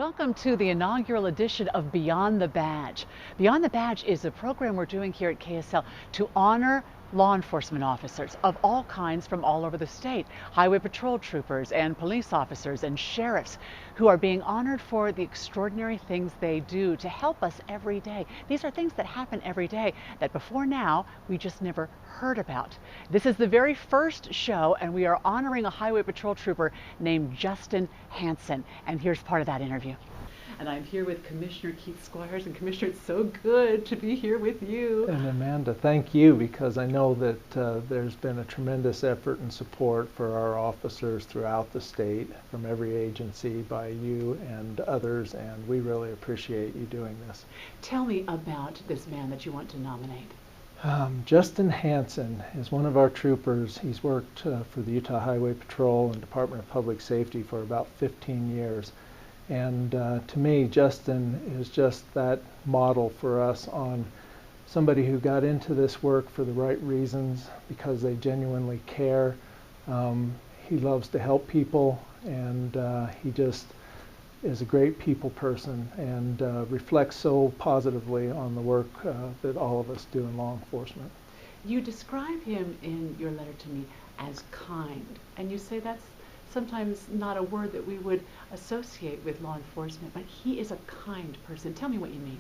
Welcome to the inaugural edition of Beyond the Badge. Beyond the Badge is a program we're doing here at KSL to honor law enforcement officers of all kinds from all over the state. Highway patrol troopers and police officers and sheriffs who are being honored for the extraordinary things they do to help us every day. These are things that happen every day that before now we just never heard about. This is the very first show, and we are honoring a highway patrol trooper named Justin Hansen. And here's part of that interview. And I'm here with Commissioner Keith Squires. And Commissioner, it's so good to be here with you. And Amanda, thank you, because I know that there's been a tremendous effort and support for our officers throughout the state from every agency by you and others, and we really appreciate you doing this. Tell me about this man that you want to nominate. Justin Hansen is one of our troopers. He's worked for the Utah Highway Patrol and Department of Public Safety for about 15 years. And to me, Justin is just that model for us on somebody who got into this work for the right reasons because they genuinely care. He loves to help people, and he just is a great people person and reflects so positively on the work that all of us do in law enforcement. You describe him in your letter to me as kind, and you say that's sometimes not a word that we would associate with law enforcement, but he is a kind person. Tell me what you mean.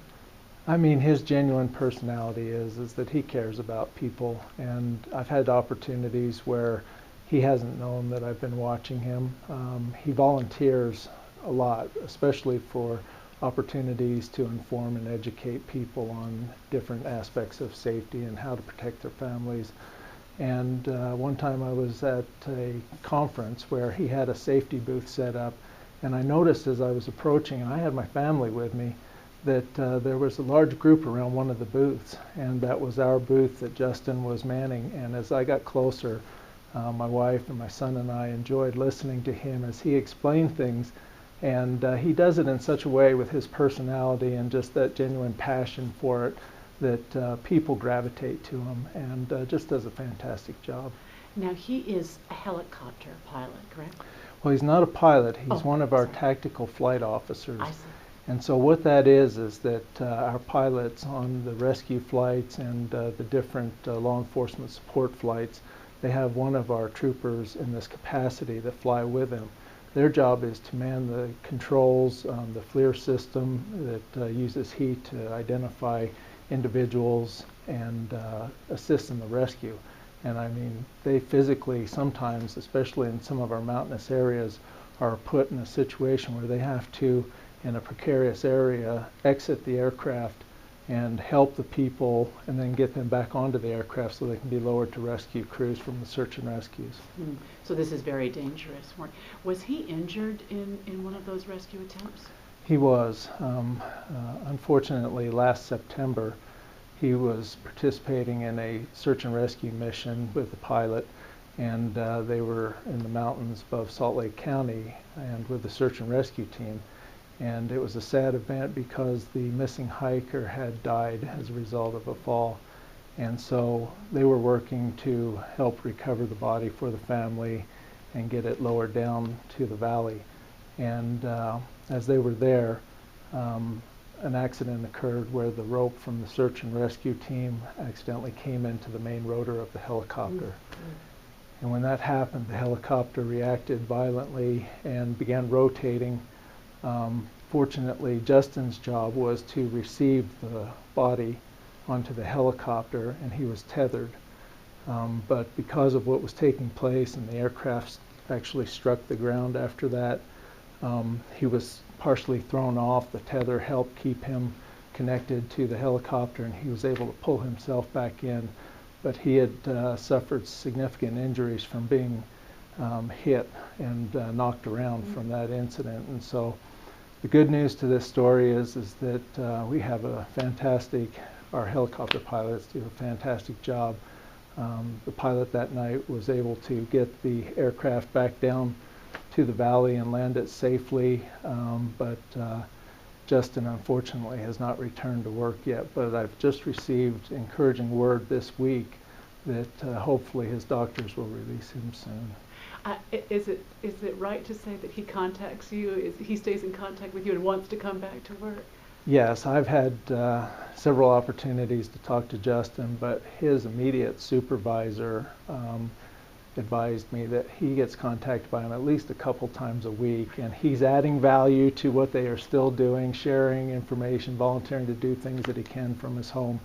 I mean, his genuine personality is that he cares about people, and I've had opportunities where he hasn't known that I've been watching him. He volunteers a lot, especially for opportunities to inform and educate people on different aspects of safety and how to protect their families. And one time I was at a conference where he had a safety booth set up, and I noticed as I was approaching, and I had my family with me, that there was a large group around one of the booths, and that was our booth that Justin was manning. And as I got closer, my wife and my son and I enjoyed listening to him as he explained things. And he does it in such a way with his personality and just that genuine passion for it that people gravitate to him, and just does a fantastic job. Now, he is a helicopter pilot, correct? Well, he's not a pilot. He's one of our sorry. Tactical flight officers. I see. And so what that is that our pilots on the rescue flights and the different law enforcement support flights, they have one of our troopers in this capacity that fly with them. Their job is to man the controls, the FLIR system that uses heat to identify individuals and assist in the rescue. And I mean, they physically sometimes, especially in some of our mountainous areas, are put in a situation where they have to, in a precarious area, exit the aircraft and help the people and then get them back onto the aircraft so they can be lowered to rescue crews from the search and rescues. So this is very dangerous work. Was he injured in one of those rescue attempts? He was. Unfortunately, last September, he was participating in a search and rescue mission with the pilot, and they were in the mountains above Salt Lake County and with the search and rescue team. And it was a sad event because the missing hiker had died as a result of a fall. And so they were working to help recover the body for the family and get it lowered down to the valley. And as they were there, an accident occurred where the rope from the search and rescue team accidentally came into the main rotor of the helicopter. And when that happened, the helicopter reacted violently and began rotating. Fortunately, Justin's job was to receive the body onto the helicopter, and he was tethered. But because of what was taking place and the aircraft actually struck the ground after that, he was partially thrown off. The tether helped keep him connected to the helicopter, and he was able to pull himself back in. But he had suffered significant injuries from being hit and knocked around from that incident. And so the good news to this story is that we have a fantastic, our helicopter pilots do a fantastic job. The pilot that night was able to get the aircraft back down to the valley and land it safely, but Justin unfortunately has not returned to work yet. But I've just received encouraging word this week that hopefully his doctors will release him soon. Is it right to say that he contacts you? He stays in contact with you and wants to come back to work? Yes, I've had several opportunities to talk to Justin, but his immediate supervisor advised me that he gets contacted by him at least a couple times a week, and he's adding value to what they are still doing, sharing information, volunteering to do things that he can from his home,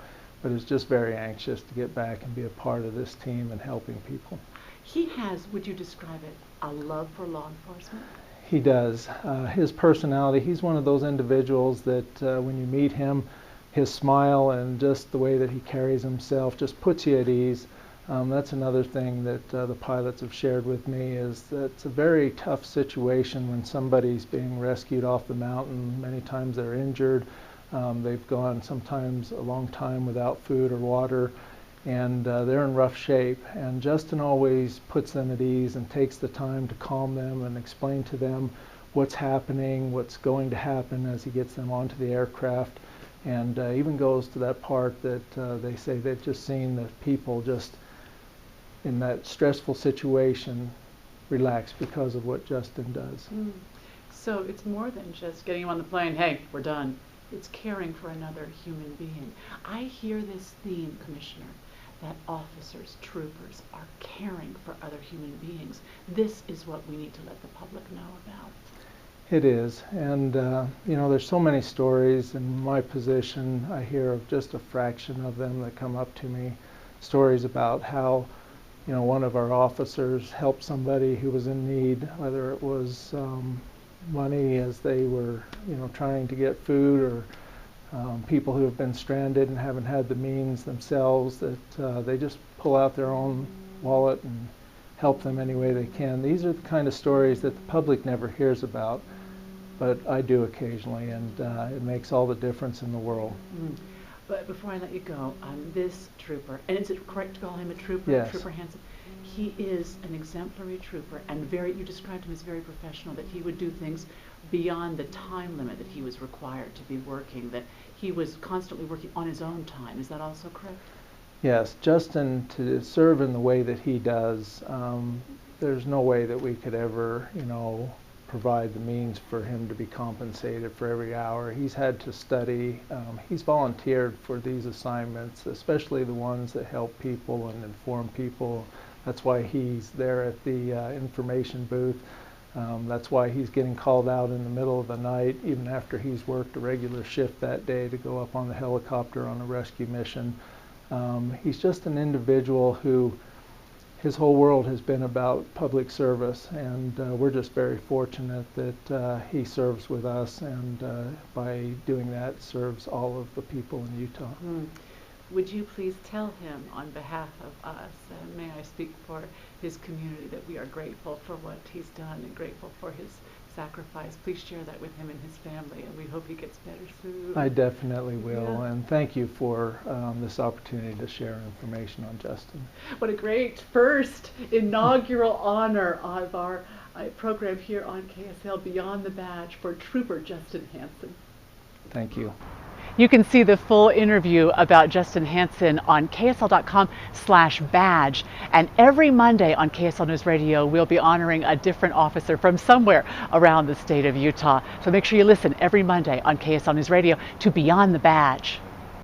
but is just very anxious to get back and be a part of this team and helping people. He has, would you describe it, a love for law enforcement? He does. His personality, he's one of those individuals that when you meet him, his smile and just the way that he carries himself just puts you at ease. That's another thing that the pilots have shared with me, is that it's a very tough situation when somebody's being rescued off the mountain. Many times they're injured. They've gone sometimes a long time without food or water, and they're in rough shape. And Justin always puts them at ease and takes the time to calm them and explain to them what's happening, what's going to happen as he gets them onto the aircraft, and even goes to that part that they say they've just seen the people just in that stressful situation relax because of what Justin does. So it's more than just getting him on the plane, hey, we're done. It's caring for another human being. I hear this theme, Commissioner, that officers, troopers are caring for other human beings. This is what we need to let the public know about. It is, and you know, there's so many stories in my position. I hear of just a fraction of them that come up to me. Stories about how, you know, one of our officers helped somebody who was in need, whether it was money as they were, you know, trying to get food, or people who have been stranded and haven't had the means themselves, that they just pull out their own wallet and help them any way they can. These are the kind of stories that the public never hears about, but I do occasionally, and it makes all the difference in the world. But before I let you go, this trooper, and is it correct to call him a trooper? Yes. Trooper Hansen. He is an exemplary trooper, and you described him as very professional, that he would do things beyond the time limit that he was required to be working, that he was constantly working on his own time. Is that also correct? Yes, Justin, to serve in the way that he does, there's no way that we could ever, you know, provide the means for him to be compensated for every hour. He's had to study. He's volunteered for these assignments, especially the ones that help people and inform people. That's why he's there at the information booth. That's why he's getting called out in the middle of the night, even after he's worked a regular shift that day, to go up on the helicopter on a rescue mission. He's just an individual who, his whole world has been about public service, and we're just very fortunate that he serves with us, and by doing that serves all of the people in Utah. Would you please tell him on behalf of us, and may I speak for his community, that we are grateful for what he's done and grateful for his sacrifice. Please share that with him and his family, and we hope he gets better soon. I definitely will, Yeah. and thank you for this opportunity to share information on Justin. What a great first inaugural honor of our program here on KSL, Beyond the Badge, for Trooper Justin Hansen. Thank you. You can see the full interview about Justin Hansen on ksl.com/badge. And every Monday on KSL News Radio, we'll be honoring a different officer from somewhere around the state of Utah. So make sure you listen every Monday on KSL News Radio to Beyond the Badge.